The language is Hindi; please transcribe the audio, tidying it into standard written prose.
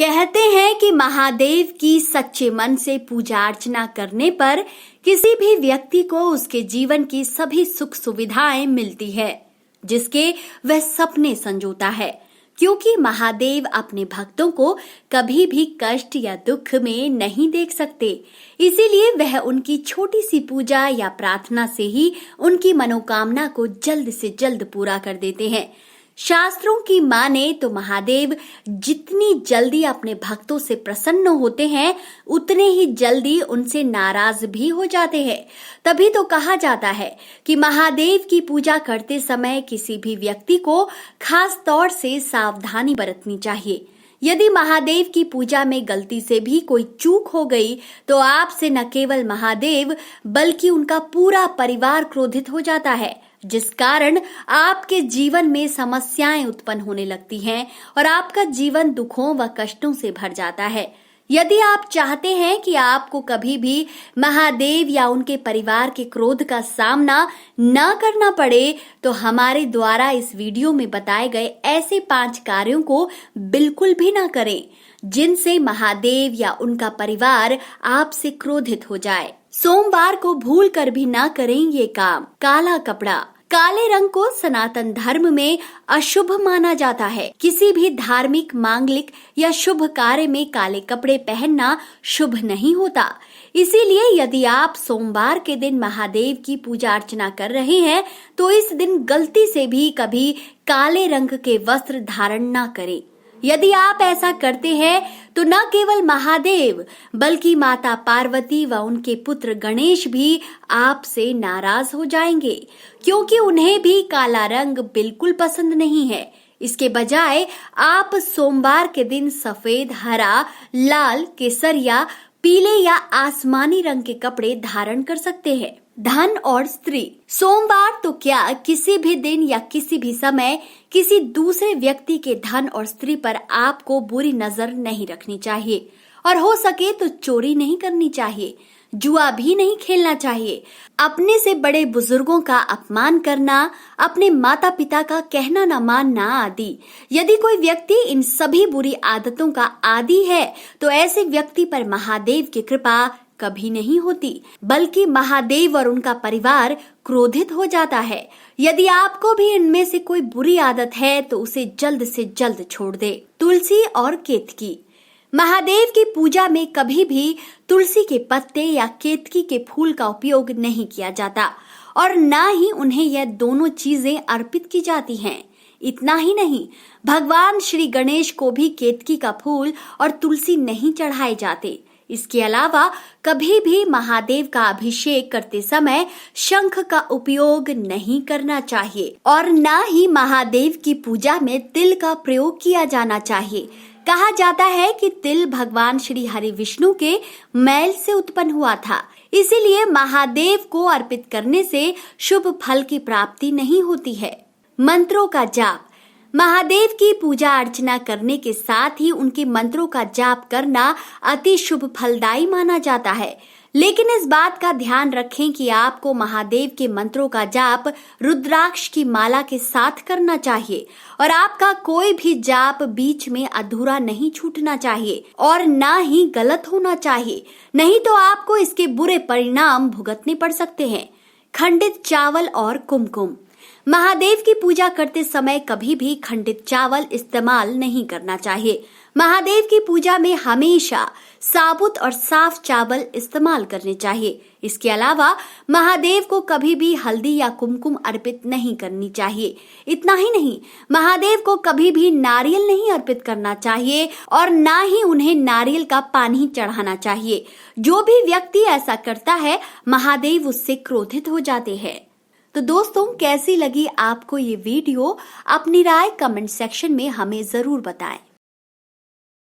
कहते हैं कि महादेव की सच्चे मन से पूजा अर्चना करने पर किसी भी व्यक्ति को उसके जीवन की सभी सुख सुविधाएं मिलती है, जिसके वह सपने संजोता है। क्योंकि महादेव अपने भक्तों को कभी भी कष्ट या दुख में नहीं देख सकते, इसीलिए वह उनकी छोटी सी पूजा या प्रार्थना से ही उनकी मनोकामना को जल्द से जल्द पूरा कर देते हैं। शास्त्रों की माने तो महादेव जितनी जल्दी अपने भक्तों से प्रसन्न होते हैं, उतने ही जल्दी उनसे नाराज भी हो जाते हैं। तभी तो कहा जाता है कि महादेव की पूजा करते समय किसी भी व्यक्ति को खास तौर से सावधानी बरतनी चाहिए। यदि महादेव की पूजा में गलती से भी कोई चूक हो गई तो आपसे न केवल महादेव बल्कि उनका पूरा परिवार क्रोधित हो जाता है, जिस कारण आपके जीवन में समस्याएं उत्पन्न होने लगती हैं और आपका जीवन दुखों व कष्टों से भर जाता है। यदि आप चाहते हैं कि आपको कभी भी महादेव या उनके परिवार के क्रोध का सामना न करना पड़े, तो हमारे द्वारा इस वीडियो में बताए गए ऐसे 5 कार्यों को बिल्कुल भी न करें, जिनसे महादेव या उनका परिवार आपसे क्रोधित हो जाए। सोमवार को भूल कर भी ना करें ये काम। काला कपड़ा। काले रंग को सनातन धर्म में अशुभ माना जाता है। किसी भी धार्मिक, मांगलिक या शुभ कार्य में काले कपड़े पहनना शुभ नहीं होता। इसीलिए यदि आप सोमवार के दिन महादेव की पूजा अर्चना कर रहे हैं तो इस दिन गलती से भी कभी काले रंग के वस्त्र धारण न करें। यदि आप ऐसा करते हैं तो न केवल महादेव बल्कि माता पार्वती व उनके पुत्र गणेश भी आपसे नाराज हो जाएंगे, क्योंकि उन्हें भी काला रंग बिल्कुल पसंद नहीं है। इसके बजाय आप सोमवार के दिन सफेद, हरा, लाल, केसरिया, पीले या आसमानी रंग के कपड़े धारण कर सकते हैं। धन और स्त्री। सोमवार तो क्या, किसी भी दिन या किसी भी समय किसी दूसरे व्यक्ति के धन और स्त्री पर आपको बुरी नजर नहीं रखनी चाहिए और हो सके तो चोरी नहीं करनी चाहिए, जुआ भी नहीं खेलना चाहिए, अपने से बड़े बुजुर्गों का अपमान करना, अपने माता पिता का कहना न मानना आदि। यदि कोई व्यक्ति इन सभी बुरी आदतों का आदी है तो ऐसे व्यक्ति पर महादेव की कृपा कभी नहीं होती, बल्कि महादेव और उनका परिवार क्रोधित हो जाता है। यदि आपको भी इनमें से कोई बुरी आदत है तो उसे जल्द से जल्द छोड़ दे। तुलसी और केतकी। महादेव की पूजा में कभी भी तुलसी के पत्ते या केतकी के फूल का उपयोग नहीं किया जाता और न ही उन्हें यह दोनों चीजें अर्पित की जाती हैं। इतना ही नहीं, भगवान श्री गणेश को भी केतकी का फूल और तुलसी नहीं चढ़ाए जाते। इसके अलावा कभी भी महादेव का अभिषेक करते समय शंख का उपयोग नहीं करना चाहिए और न ही महादेव की पूजा में तिल का प्रयोग किया जाना चाहिए। कहा जाता है कि तिल भगवान श्री हरि विष्णु के मैल से उत्पन्न हुआ था, इसीलिए महादेव को अर्पित करने से शुभ फल की प्राप्ति नहीं होती है। मंत्रों का जाप। महादेव की पूजा अर्चना करने के साथ ही उनके मंत्रों का जाप करना अति शुभ फलदायी माना जाता है, लेकिन इस बात का ध्यान रखें कि आपको महादेव के मंत्रों का जाप रुद्राक्ष की माला के साथ करना चाहिए और आपका कोई भी जाप बीच में अधूरा नहीं छूटना चाहिए और ना ही गलत होना चाहिए, नहीं तो आपको इसके बुरे परिणाम भुगतने पड़ सकते हैं। खंडित चावल और कुमकुम। महादेव की पूजा करते समय कभी भी खंडित चावल इस्तेमाल नहीं करना चाहिए। महादेव की पूजा में हमेशा साबुत और साफ चावल इस्तेमाल करने चाहिए। इसके अलावा महादेव को कभी भी हल्दी या कुमकुम अर्पित नहीं करनी चाहिए। इतना ही नहीं, महादेव को कभी भी नारियल नहीं अर्पित करना चाहिए और ना ही उन्हें नारियल का पानी चढ़ाना चाहिए। जो भी व्यक्ति ऐसा करता है, महादेव उससे क्रोधित हो जाते हैं। तो दोस्तों, कैसी लगी आपको ये वीडियो? अपनी राय कमेंट सेक्शन में हमें जरूर बताएं।